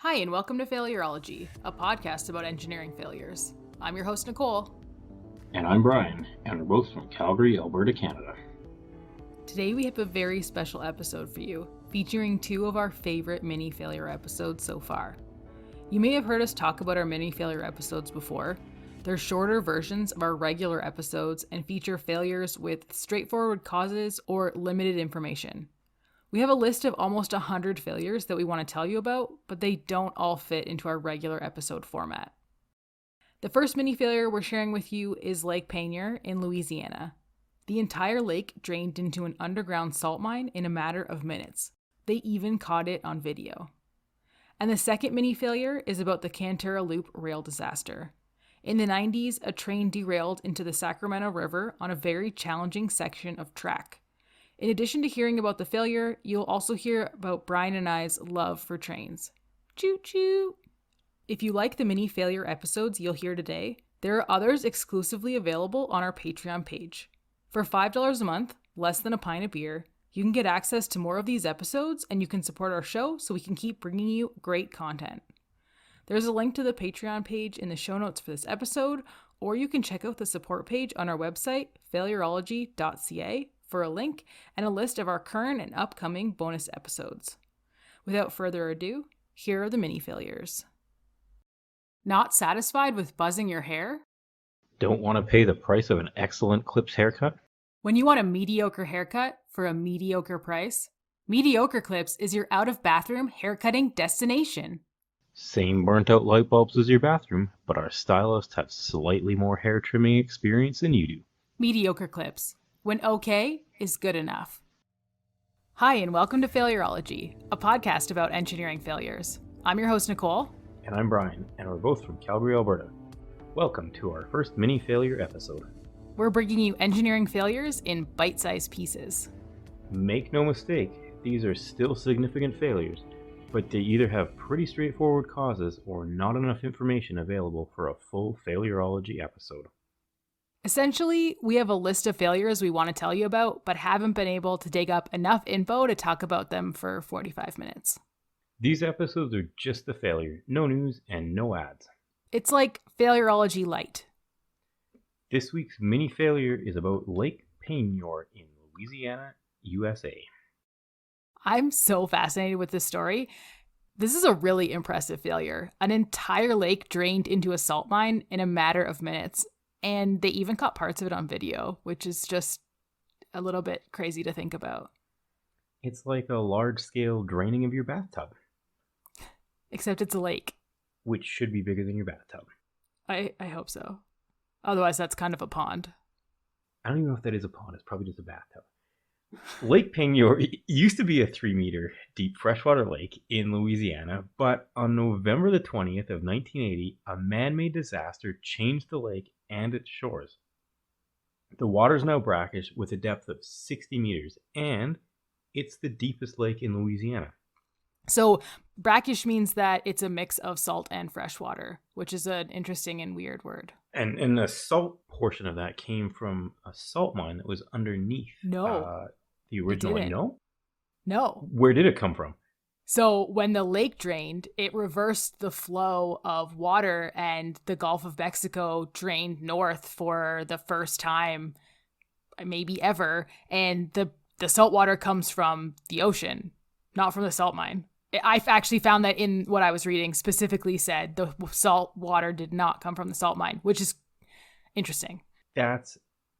Hi, and welcome to Failurology, a podcast about engineering failures. I'm your host, Nicole. And I'm Brian, and we're both from Calgary, Alberta, Canada. Today we have a very special episode for you, featuring two of our favorite mini failure episodes so far. You may have heard us talk about our mini failure episodes before. They're shorter versions of our regular episodes and feature failures with straightforward causes or limited information. We have a list of almost 100 failures that we want to tell you about, but they don't all fit into our regular episode format. The first mini failure we're sharing with you is Lake Peignuer in Louisiana. The entire lake drained into an underground salt mine in a matter of minutes. They even caught it on video. And the second mini failure is about the Cantara Loop rail disaster. In the 90s, a train derailed into the Sacramento River on a very challenging section of track. In addition to hearing about the failure, you'll also hear about Brian and I's love for trains. Choo-choo! If you like the mini failure episodes you'll hear today, there are others exclusively available on our Patreon page. For $5 a month, less than a pint of beer, you can get access to more of these episodes and you can support our show so we can keep bringing you great content. There's a link to the Patreon page in the show notes for this episode, or you can check out the support page on our website, failurology.ca, for a link and a list of our current and upcoming bonus episodes. Without further ado, here are the mini failures. Not satisfied with buzzing your hair? Don't want to pay the price of an excellent clips haircut? When you want a mediocre haircut for a mediocre price, Mediocre Clips is your out-of-bathroom haircutting destination. Same burnt-out light bulbs as your bathroom, but our stylists have slightly more hair trimming experience than you do. Mediocre Clips, when okay is good enough. Hi, and welcome to Failurology, a podcast about engineering failures. I'm your host, Nicole. And I'm Brian, and we're both from Calgary, Alberta. Welcome to our first mini failure episode. We're bringing you engineering failures in bite-sized pieces. Make no mistake, these are still significant failures, but they either have pretty straightforward causes or not enough information available for a full Failurology episode. Essentially, we have a list of failures we want to tell you about, but haven't been able to dig up enough info to talk about them for 45 minutes. These episodes are just the failure, no news and no ads. It's like Failurology Light. This week's mini failure is about Lake Peignuer in Louisiana, USA. I'm so fascinated with this story. This is a really impressive failure. An entire lake drained into a salt mine in a matter of minutes. And they even caught parts of it on video, which is just a little bit crazy to think about. It's like a large-scale draining of your bathtub. Except it's a lake. Which should be bigger than your bathtub. I hope so. Otherwise, that's kind of a pond. I don't even know if that is a pond. It's probably just a bathtub. Lake Peignuer used to be a 3-meter deep freshwater lake in Louisiana, but on November the 20th of 1980, a man-made disaster changed the lake and its shores. The water is now brackish with a depth of 60 meters, and it's the deepest lake in Louisiana. So brackish means that it's a mix of salt and fresh water, which is an interesting and weird word. And the salt portion of that came from a salt mine that was underneath the original one. No. Where did it come from? So when the lake drained, it reversed the flow of water and the Gulf of Mexico drained north for the first time, maybe ever. And the salt water comes from the ocean, not from the salt mine. I've actually found that in what I was reading specifically said the salt water did not come from the salt mine, which is interesting. That's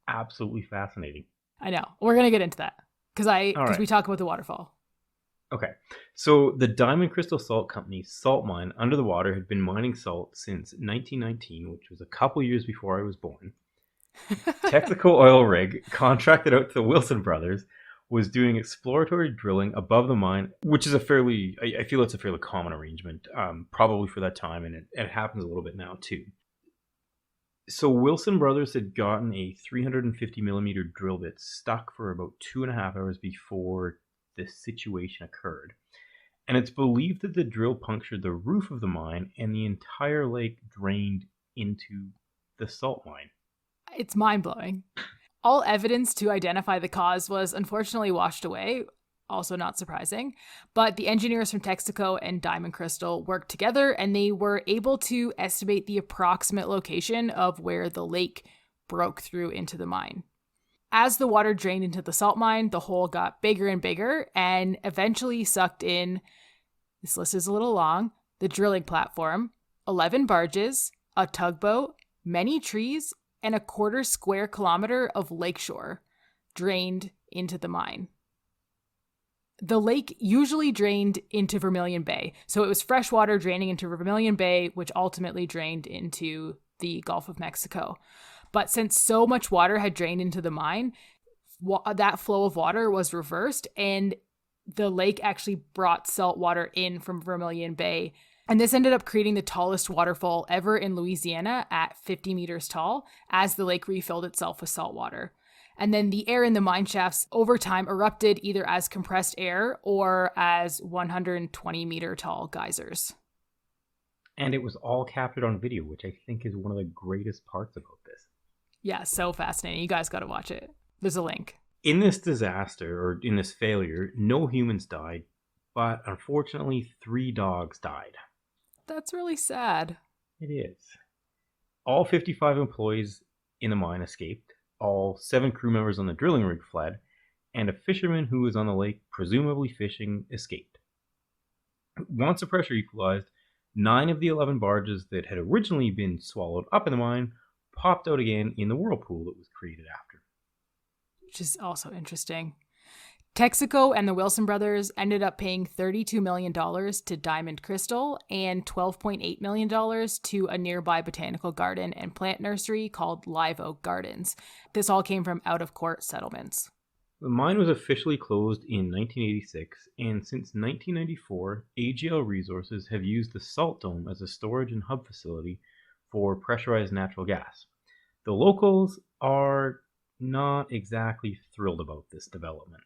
absolutely fascinating. I know. We're going to get into that because we talk about the waterfall. Okay. So the Diamond Crystal Salt Company's salt mine under the water had been mining salt since 1919, which was a couple years before I was born. Texaco Oil Rig, contracted out to the Wilson brothers, was doing exploratory drilling above the mine, which is I feel it's a fairly common arrangement, probably for that time, and it happens a little bit now too. So Wilson Brothers had gotten a 350 millimeter drill bit stuck for about 2.5 hours before this situation occurred. And it's believed that the drill punctured the roof of the mine and the entire lake drained into the salt mine. It's mind-blowing. All evidence to identify the cause was unfortunately washed away. Also not surprising. But the engineers from Texaco and Diamond Crystal worked together, and they were able to estimate the approximate location of where the lake broke through into the mine. As the water drained into the salt mine, the hole got bigger and bigger and eventually sucked in, this list is a little long, the drilling platform, 11 barges, a tugboat, many trees, and a 1/4 square kilometer of lakeshore drained into the mine. The lake usually drained into Vermilion Bay. So it was fresh water draining into Vermilion Bay, which ultimately drained into the Gulf of Mexico. But since so much water had drained into the mine, that flow of water was reversed, and the lake actually brought salt water in from Vermilion Bay. And this ended up creating the tallest waterfall ever in Louisiana at 50 meters tall as the lake refilled itself with salt water. And then the air in the mine shafts over time erupted either as compressed air or as 120-meter tall geysers. And it was all captured on video, which I think is one of the greatest parts about this. Yeah, so fascinating. You guys got to watch it. There's a link. In this disaster, or in this failure, no humans died, but unfortunately 3 dogs died. That's really sad. It is. All 55 employees in the mine escaped. All 7 crew members on the drilling rig fled, and a fisherman who was on the lake, presumably fishing, escaped. Once the pressure equalized, 9 of the 11 barges that had originally been swallowed up in the mine popped out again in the whirlpool that was created after. Which is also interesting. Texaco and the Wilson brothers ended up paying $32 million to Diamond Crystal and $12.8 million to a nearby botanical garden and plant nursery called Live Oak Gardens. This all came from out-of-court settlements. The mine was officially closed in 1986, and since 1994, AGL Resources have used the salt dome as a storage and hub facility for pressurized natural gas. The locals are not exactly thrilled about this development.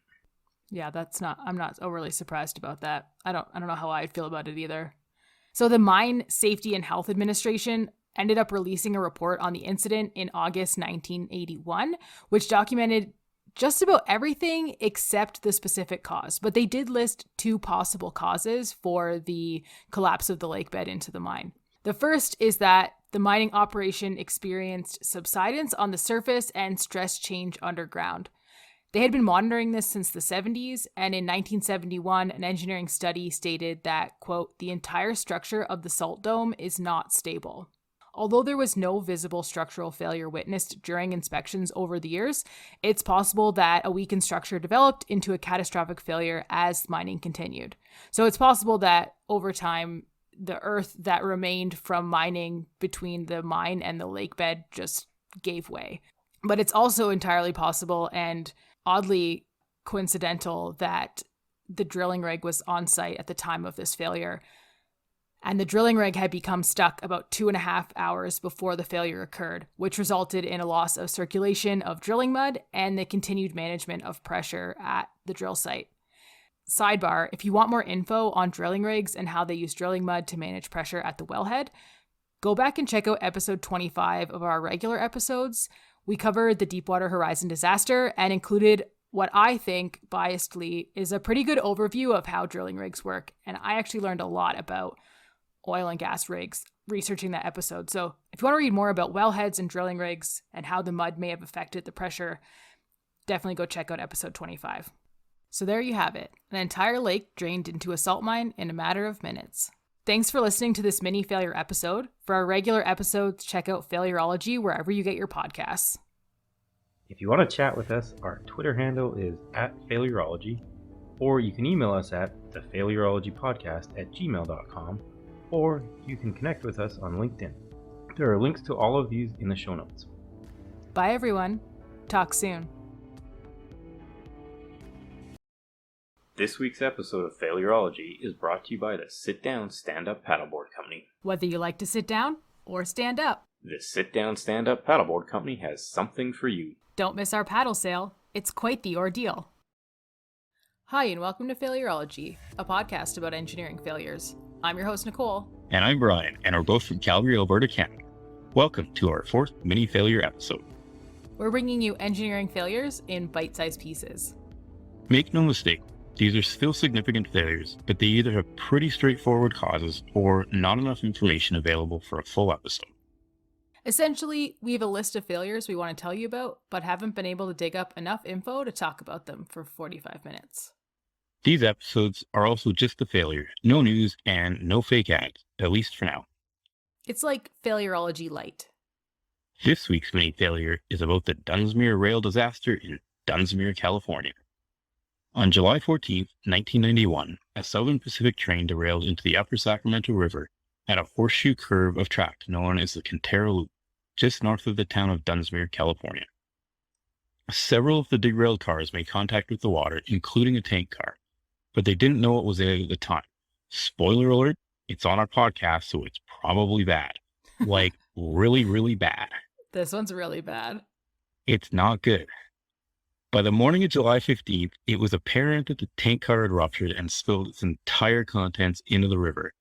Yeah, I'm not overly surprised about that. I don't know how I'd feel about it either. So the Mine Safety and Health Administration ended up releasing a report on the incident in August 1981, which documented just about everything except the specific cause. But they did list 2 possible causes for the collapse of the lake bed into the mine. The first is that the mining operation experienced subsidence on the surface and stress change underground. They had been monitoring this since the 70s, and in 1971, an engineering study stated that, quote, the entire structure of the salt dome is not stable. Although there was no visible structural failure witnessed during inspections over the years, it's possible that a weakened structure developed into a catastrophic failure as mining continued. So it's possible that over time, the earth that remained from mining between the mine and the lake bed just gave way. But it's also entirely possible and oddly coincidental that the drilling rig was on site at the time of this failure. And the drilling rig had become stuck about 2.5 hours before the failure occurred, which resulted in a loss of circulation of drilling mud and the continued management of pressure at the drill site. Sidebar, if you want more info on drilling rigs and how they use drilling mud to manage pressure at the wellhead, go back and check out episode 25 of our regular episodes. We covered the Deepwater Horizon disaster and included what I think, biasedly, is a pretty good overview of how drilling rigs work. And I actually learned a lot about oil and gas rigs researching that episode. So if you want to read more about wellheads and drilling rigs and how the mud may have affected the pressure, definitely go check out episode 25. So there you have it. An entire lake drained into a salt mine in a matter of minutes. Thanks for listening to this mini failure episode. For our regular episodes, check out Failurology wherever you get your podcasts. If you want to chat with us, our Twitter handle is @Failurology, or you can email us at thefailurologypodcast@gmail.com, or you can connect with us on LinkedIn. There are links to all of these in the show notes. Bye, everyone. Talk soon. This week's episode of Failurology is brought to you by the Sit Down Stand Up Paddleboard Company. Whether you like to sit down or stand up, The Sit Down Stand Up Paddleboard Company has something for you. Don't miss our paddle sale. It's quite the ordeal. Hi, and welcome to Failurology, a podcast about engineering failures. I'm your host, Nicole. And I'm Brian, and we're both from Calgary, Alberta, Canada. Welcome to our 4th mini failure episode. We're bringing you engineering failures in bite-sized pieces. Make no mistake, These are still significant failures, but they either have pretty straightforward causes or not enough information available for a full episode. Essentially, we have a list of failures we want to tell you about, but haven't been able to dig up enough info to talk about them for 45 minutes. These episodes are also just a failure, no news, and no fake ads, at least for now. It's like Failurology Light. This week's mini failure is about the Dunsmuir rail disaster in Dunsmuir, California. On July 14, 1991, a Southern Pacific train derailed into the upper Sacramento River at a horseshoe curve of track known as the Cantara Loop, just north of the town of Dunsmuir, California. Several of the derailed cars made contact with the water, including a tank car, but they didn't know what was there at the time. Spoiler alert, it's on our podcast, so it's probably bad. Like, really, really bad. This one's really bad. It's not good. By the morning of July 15th, it was apparent that the tank car had ruptured and spilled its entire contents into the river.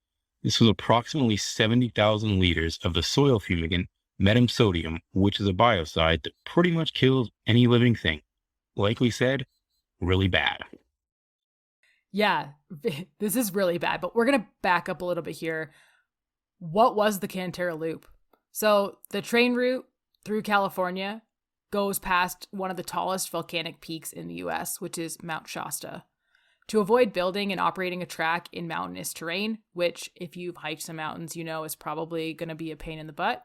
This was approximately 70,000 liters of the soil fumigant methyl sodium, which is a biocide that pretty much kills any living thing. Like we said, really bad. Yeah, this is really bad, but we're going to back up a little bit here. What was the Cantara Loop? So the train route through California goes past one of the tallest volcanic peaks in the US, which is Mount Shasta. To avoid building and operating a track in mountainous terrain, which if you've hiked some mountains, you know is probably going to be a pain in the butt,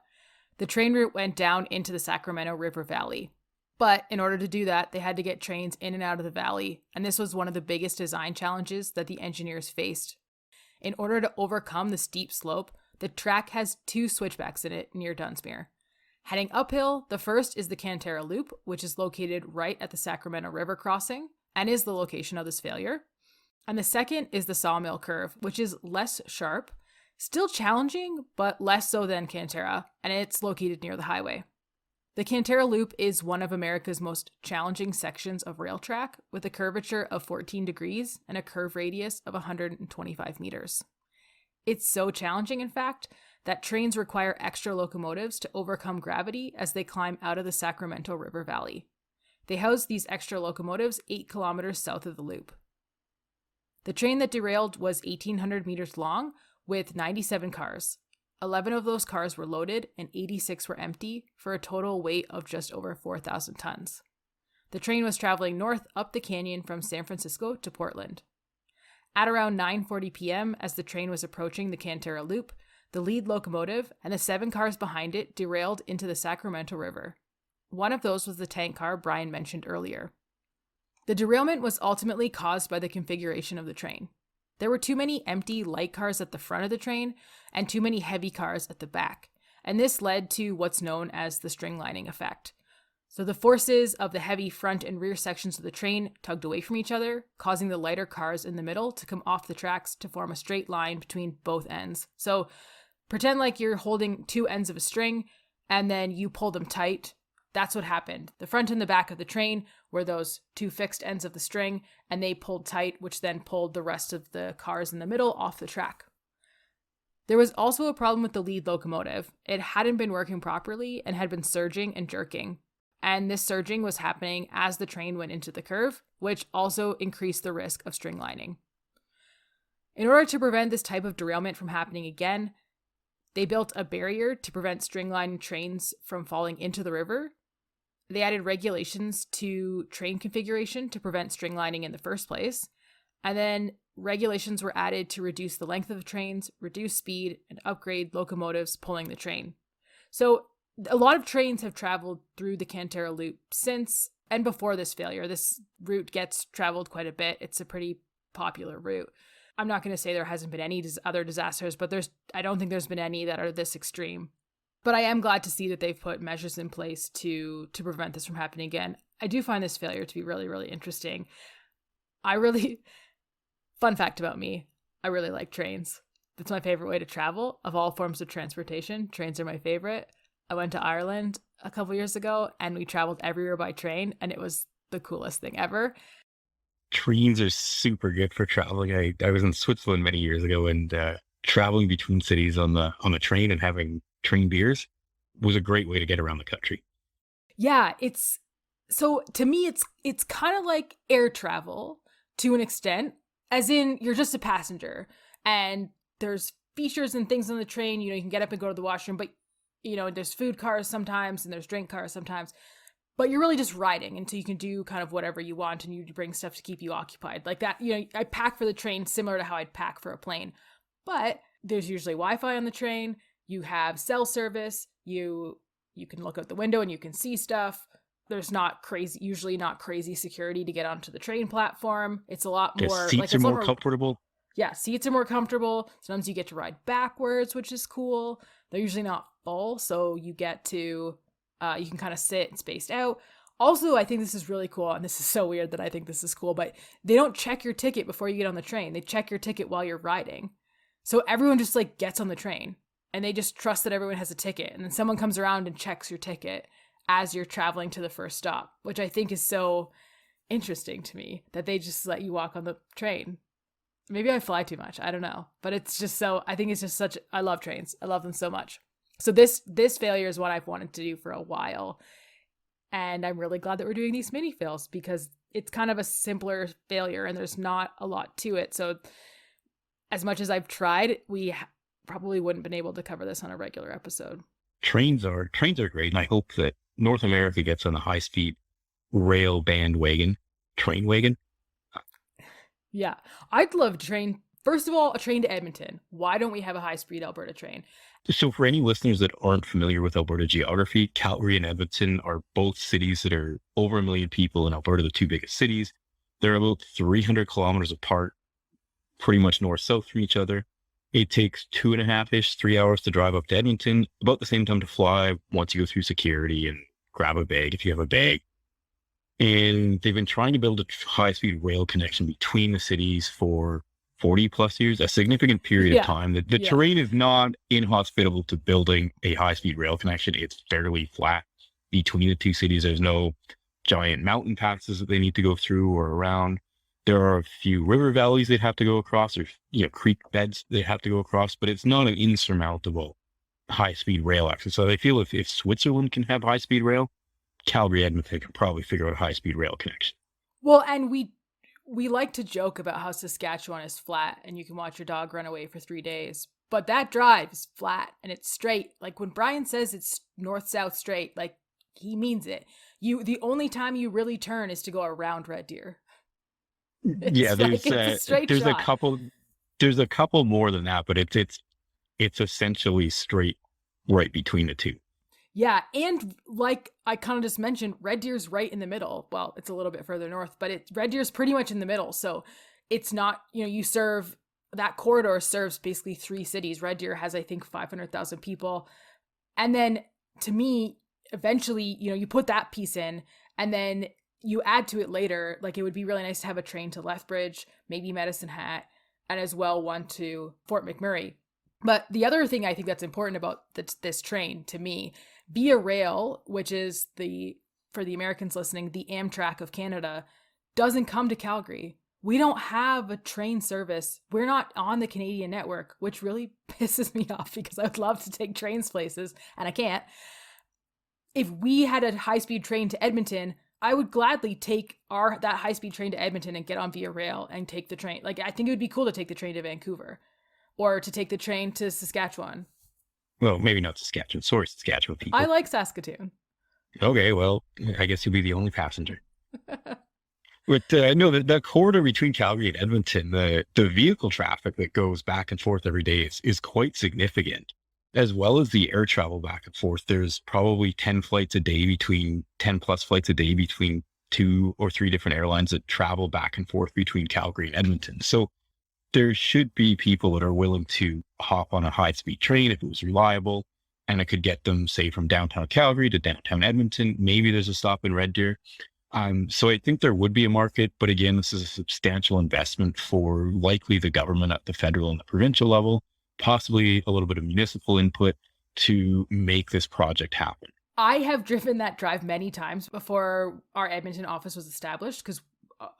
the train route went down into the Sacramento River Valley. But in order to do that, they had to get trains in and out of the valley, and this was one of the biggest design challenges that the engineers faced. In order to overcome the steep slope, the track has 2 switchbacks in it near Dunsmuir. Heading uphill, the first is the Cantara Loop, which is located right at the Sacramento River crossing and is the location of this failure. And the second is the Sawmill Curve, which is less sharp, still challenging, but less so than Cantara, and it's located near the highway. The Cantara Loop is one of America's most challenging sections of rail track, with a curvature of 14 degrees and a curve radius of 125 meters. It's so challenging, in fact, that trains require extra locomotives to overcome gravity as they climb out of the Sacramento River Valley. They house these extra locomotives 8 kilometers south of the loop. The train that derailed was 1,800 meters long with 97 cars. 11 of those cars were loaded and 86 were empty for a total weight of just over 4,000 tons. The train was traveling north up the canyon from San Francisco to Portland. At around 9:40 p.m., as the train was approaching the Cantara Loop, the lead locomotive and the 7 cars behind it derailed into the Sacramento River. One of those was the tank car Brian mentioned earlier. The derailment was ultimately caused by the configuration of the train. There were too many empty light cars at the front of the train and too many heavy cars at the back, and this led to what's known as the string lining effect. So the forces of the heavy front and rear sections of the train tugged away from each other, causing the lighter cars in the middle to come off the tracks to form a straight line between both ends. So pretend like you're holding 2 ends of a string and then you pull them tight. That's what happened. The front and the back of the train were those 2 fixed ends of the string, and they pulled tight, which then pulled the rest of the cars in the middle off the track. There was also a problem with the lead locomotive. It hadn't been working properly and had been surging and jerking. And this surging was happening as the train went into the curve, which also increased the risk of string lining. In order to prevent this type of derailment from happening again, they built a barrier to prevent string line trains from falling into the river. They added regulations to train configuration to prevent string lining in the first place. And then regulations were added to reduce the length of the trains, reduce speed, and upgrade locomotives pulling the train. So a lot of trains have traveled through the Cantara Loop since and before this failure. This route gets traveled quite a bit. It's a pretty popular route. I'm not going to say there hasn't been any other disasters, but I don't think there's been any that are this extreme. But I am glad to see that they've put measures in place to prevent this from happening again. I do find this failure to be really, really interesting. Fun fact about me, I really like trains. That's my favorite way to travel. Of all forms of transportation, trains are my favorite. I went to Ireland a couple years ago and we traveled everywhere by train, and it was the coolest thing ever. Trains are super good for traveling. I was in Switzerland many years ago, and traveling between cities on the train and having train beers was a great way to get around the country. Yeah, to me it's kind of like air travel, to an extent, as in you're just a passenger and there's features and things on the train. You can get up and go to the washroom, but there's food cars sometimes and there's drink cars sometimes, but you're really just riding until you can do kind of whatever you want, and you bring stuff to keep you occupied like that. I pack for the train similar to how I'd pack for a plane, but there's usually Wi-Fi on the train. You have cell service. You can look out the window and you can see stuff. There's usually not crazy security to get onto the train platform. It's a lot more seats are more comfortable. Yeah, seats are more comfortable. Sometimes you get to ride backwards, which is cool. They're usually not full, so you get to you can kind of sit and spaced out. Also, I think this is really cool, and this is so weird that I think this is cool, but they don't check your ticket before you get on the train. They check your ticket while you're riding. So everyone just like gets on the train and they just trust that everyone has a ticket, and then someone comes around and checks your ticket as you're traveling to the first stop, which I think is so interesting to me that they just let you walk on the train. Maybe I fly too much. I don't know. But it's just I think it's just I love trains. I love them so much. So this failure is what I've wanted to do for a while. And I'm really glad that we're doing these mini fails because it's kind of a simpler failure and there's not a lot to it. So as much as I've tried, we probably wouldn't been able to cover this on a regular episode. Trains are great, and I hope that North America gets on the high-speed rail bandwagon, train wagon. Yeah, I'd love first of all, a train to Edmonton. Why don't we have a high-speed Alberta train? So for any listeners that aren't familiar with Alberta geography, Calgary and Edmonton are both cities that are over 1 million people in Alberta, the two biggest cities. They're about 300 kilometers apart, pretty much north-south from each other. It takes 2.5-ish, 3 hours to drive up to Edmonton, about the same time to fly once you go through security and grab a bag if you have a bag. And they've been trying to build a high-speed rail connection between the cities for 40 plus years, a significant period of time. The terrain is not inhospitable to building a high-speed rail connection. It's fairly flat between the two cities. There's no giant mountain passes that they need to go through or around. There are a few river valleys they'd have to go across, or creek beds they have to go across, but it's not an insurmountable high-speed rail access. So I feel if Switzerland can have high-speed rail, Calgary, Edmonton can probably figure out a high-speed rail connection. Well, and we like to joke about how Saskatchewan is flat and you can watch your dog run away for 3 days, but that drive is flat and it's straight. Like when Brian says it's north-south straight, like he means it. The only time you really turn is to go around Red Deer. Yeah, there's a couple more than that, but it's essentially straight right between the two. Yeah, and like I kind of just mentioned, Red Deer's right in the middle. Well, it's a little bit further north, but Red Deer's pretty much in the middle. So it's not, that corridor serves basically 3 cities. Red Deer has, I think, 500,000 people. And then to me, eventually, you put that piece in and then you add to it later. Like it would be really nice to have a train to Lethbridge, maybe Medicine Hat, and as well one to Fort McMurray. But the other thing I think that's important about this train to me, Via Rail, which is for the Americans listening, the Amtrak of Canada, doesn't come to Calgary. We don't have a train service. We're not on the Canadian network, which really pisses me off because I would love to take trains places and I can't. If we had a high-speed train to Edmonton, I would gladly take that high-speed train to Edmonton and get on Via Rail and take the train. Like I think it would be cool to take the train to Vancouver or to take the train to Saskatchewan. Well, maybe not Saskatchewan. Sorry, Saskatchewan people. I like Saskatoon. Okay, well, I guess you'll be the only passenger. But no, the corridor between Calgary and Edmonton, the vehicle traffic that goes back and forth every day is quite significant, as well as the air travel back and forth. There's probably 10 plus flights a day between 2 or 3 different airlines that travel back and forth between Calgary and Edmonton. So there should be people that are willing to hop on a high-speed train if it was reliable, and it could get them, say, from downtown Calgary to downtown Edmonton. Maybe there's a stop in Red Deer. So I think there would be a market, but again, this is a substantial investment for likely the government at the federal and the provincial level, possibly a little bit of municipal input to make this project happen. I have driven that drive many times before our Edmonton office was established because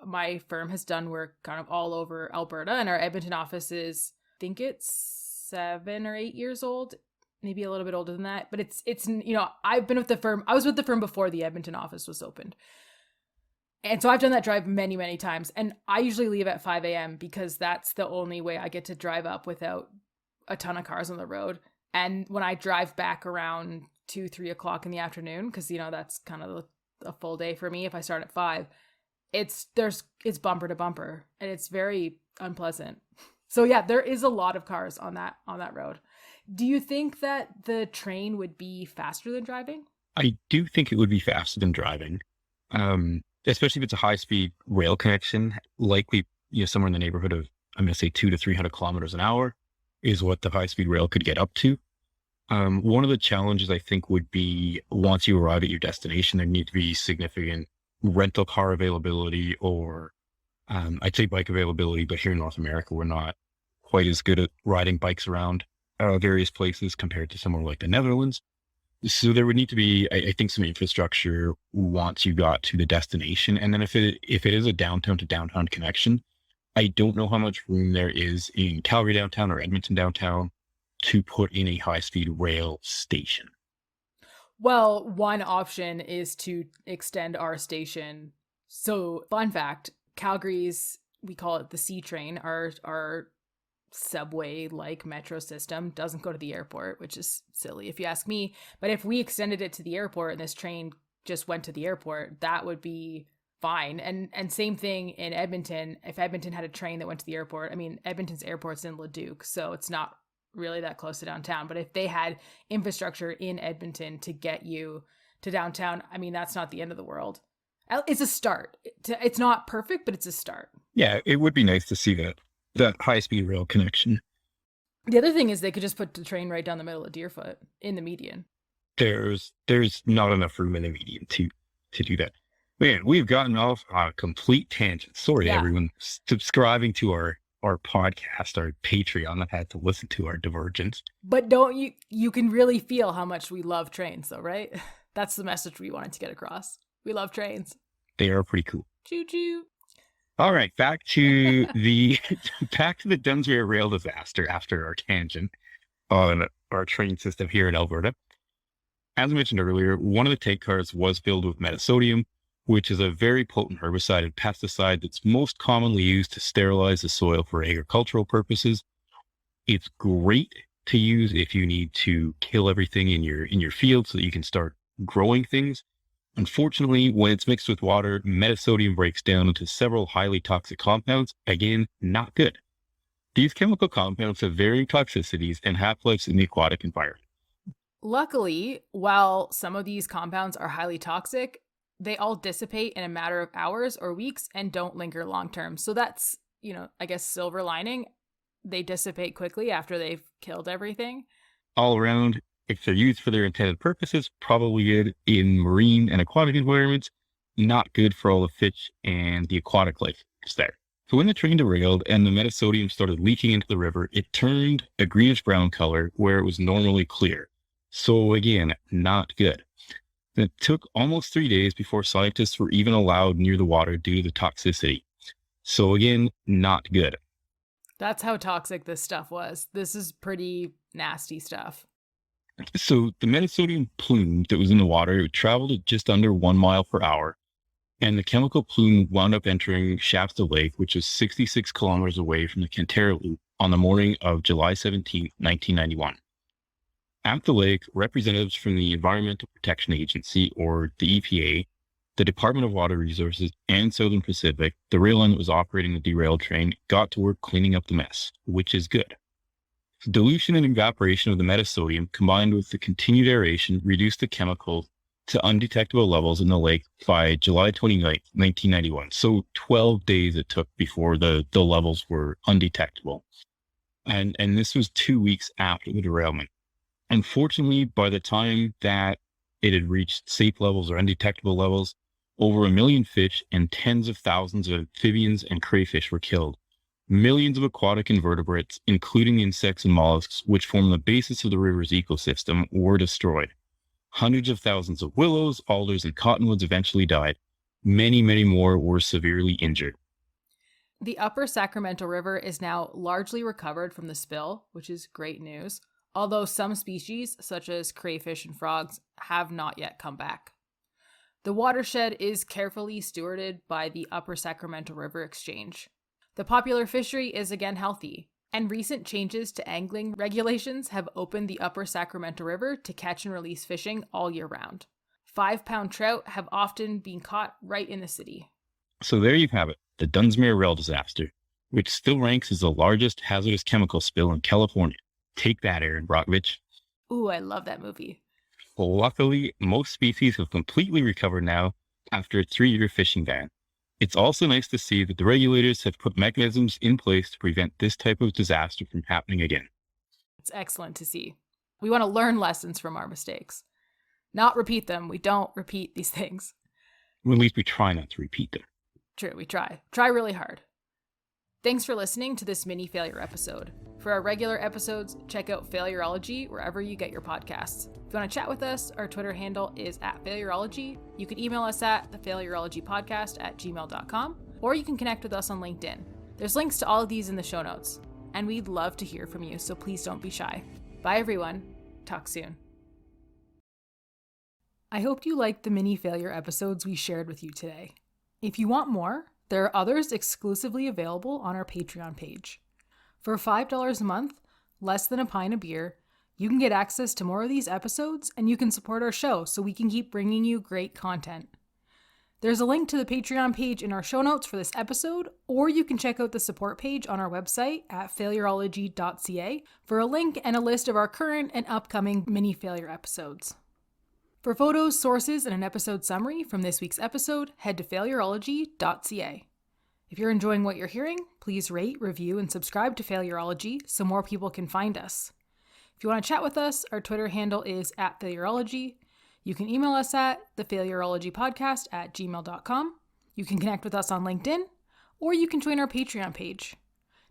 my firm has done work kind of all over Alberta, and our Edmonton office is, I think it's 7 or 8 years old, maybe a little bit older than that. But it's I've been with the firm. I was with the firm before the Edmonton office was opened. And so I've done that drive many, many times. And I usually leave at 5 a.m. because that's the only way I get to drive up without a ton of cars on the road. And when I drive back around 2, 3 o'clock in the afternoon, because, that's kind of a full day for me if I start at 5, it's bumper to bumper and it's very unpleasant. So yeah, there is a lot of cars on that road. Do you think that the train would be faster than driving? I do think it would be faster than driving, especially if it's a high-speed rail connection, likely somewhere in the neighborhood of, I'm going to say 200 to 300 kilometers an hour is what the high-speed rail could get up to. One of the challenges I think would be once you arrive at your destination, there need to be significant rental car availability or I'd say bike availability, but here in North America, we're not quite as good at riding bikes around various places compared to somewhere like the Netherlands. So there would need to be, I think, some infrastructure once you got to the destination. And then if it is a downtown to downtown connection, I don't know how much room there is in Calgary downtown or Edmonton downtown to put in a high-speed rail station. Well, one option is to extend our station. So, fun fact, Calgary's, we call it the C train, our subway-like metro system doesn't go to the airport, which is silly if you ask me. But if we extended it to the airport and this train just went to the airport, that would be fine. And same thing in Edmonton. If Edmonton had a train that went to the airport, I mean, Edmonton's airport's in Leduc, so it's not really that close to downtown. But if they had infrastructure in Edmonton to get you to downtown, I mean, that's not the end of the world. It's a start. It's not perfect, but it's a start. Yeah, it would be nice to see that high-speed rail connection. The other thing is they could just put the train right down the middle of Deerfoot in the median. There's not enough room in the median to do that. Man, we've gotten off on a complete tangent. Sorry, everyone subscribing to our podcast, our Patreon, that had to listen to our divergence. But you can really feel how much we love trains though, right? That's the message we wanted to get across. We love trains. They are pretty cool. Choo choo. All right, back to the Dunsmuir rail disaster after our tangent on our train system here in Alberta. As I mentioned earlier, one of the tank cars was filled with metasodium, which is a very potent herbicide and pesticide that's most commonly used to sterilize the soil for agricultural purposes. It's great to use if you need to kill everything in your field so that you can start growing things. Unfortunately, when it's mixed with water, metasodium breaks down into several highly toxic compounds. Again, not good. These chemical compounds have varying toxicities and half-lives in the aquatic environment. Luckily, while some of these compounds are highly toxic, they all dissipate in a matter of hours or weeks and don't linger long term. So that's, I guess, silver lining. They dissipate quickly after they've killed everything. All around, if they're used for their intended purposes, probably good in marine and aquatic environments, not good for all the fish and the aquatic life that's there. So when the train derailed and the metasodium started leaking into the river, it turned a greenish-brown color where it was normally clear. So again, not good. It took almost 3 days before scientists were even allowed near the water due to the toxicity. So again, not good. That's how toxic this stuff was. This is pretty nasty stuff. So the metasodium plume that was in the water, it traveled at just under 1 mile per hour, and the chemical plume wound up entering Shasta Lake, which is 66 kilometers away from the Cantara Loop, on the morning of July 17, 1991. At the lake, representatives from the Environmental Protection Agency, or the EPA, the Department of Water Resources, and Southern Pacific, the rail line that was operating the derailed train, got to work cleaning up the mess, which is good. Dilution and evaporation of the metasodium combined with the continued aeration reduced the chemicals to undetectable levels in the lake by July 29, 1991. So 12 days it took before the levels were undetectable. And this was 2 weeks after the derailment. Unfortunately, by the time that it had reached safe levels or undetectable levels, over 1 million fish and tens of thousands of amphibians and crayfish were killed. Millions of aquatic invertebrates, including insects and mollusks, which form the basis of the river's ecosystem, were destroyed. Hundreds of thousands of willows, alders, and cottonwoods eventually died. Many, many more were severely injured. The upper Sacramento River is now largely recovered from the spill, which is great news, although some species, such as crayfish and frogs, have not yet come back. The watershed is carefully stewarded by the Upper Sacramento River Exchange. The popular fishery is again healthy, and recent changes to angling regulations have opened the Upper Sacramento River to catch and release fishing all year round. 5-pound trout have often been caught right in the city. So there you have it, the Dunsmuir rail disaster, which still ranks as the largest hazardous chemical spill in California. Take that, Aaron Brockovich. Ooh, I love that movie. Luckily, most species have completely recovered now after a 3-year fishing ban. It's also nice to see that the regulators have put mechanisms in place to prevent this type of disaster from happening again. It's excellent to see. We want to learn lessons from our mistakes. Not repeat them. We don't repeat these things. Or at least we try not to repeat them. True, we try. Try really hard. Thanks for listening to this mini failure episode. For our regular episodes, check out Failurology wherever you get your podcasts. If you want to chat with us, our Twitter handle is @Failurology. You can email us at thefailurologypodcast@gmail.com, or you can connect with us on LinkedIn. There's links to all of these in the show notes, and we'd love to hear from you, so please don't be shy. Bye everyone. Talk soon. I hope you liked the mini failure episodes we shared with you today. If you want more, there are others exclusively available on our Patreon page. For $5 a month, less than a pint of beer, you can get access to more of these episodes, and you can support our show so we can keep bringing you great content. There's a link to the Patreon page in our show notes for this episode, or you can check out the support page on our website at failurology.ca for a link and a list of our current and upcoming mini failure episodes. For photos, sources, and an episode summary from this week's episode, head to failurology.ca. If you're enjoying what you're hearing, please rate, review, and subscribe to Failurology so more people can find us. If you want to chat with us, our Twitter handle is @Failurology. You can email us at thefailurologypodcast@gmail.com. You can connect with us on LinkedIn, or you can join our Patreon page.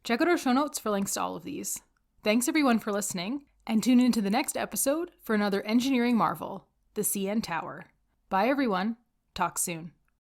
Check out our show notes for links to all of these. Thanks everyone for listening, and tune into the next episode for another engineering marvel, the CN Tower. Bye everyone. Talk soon.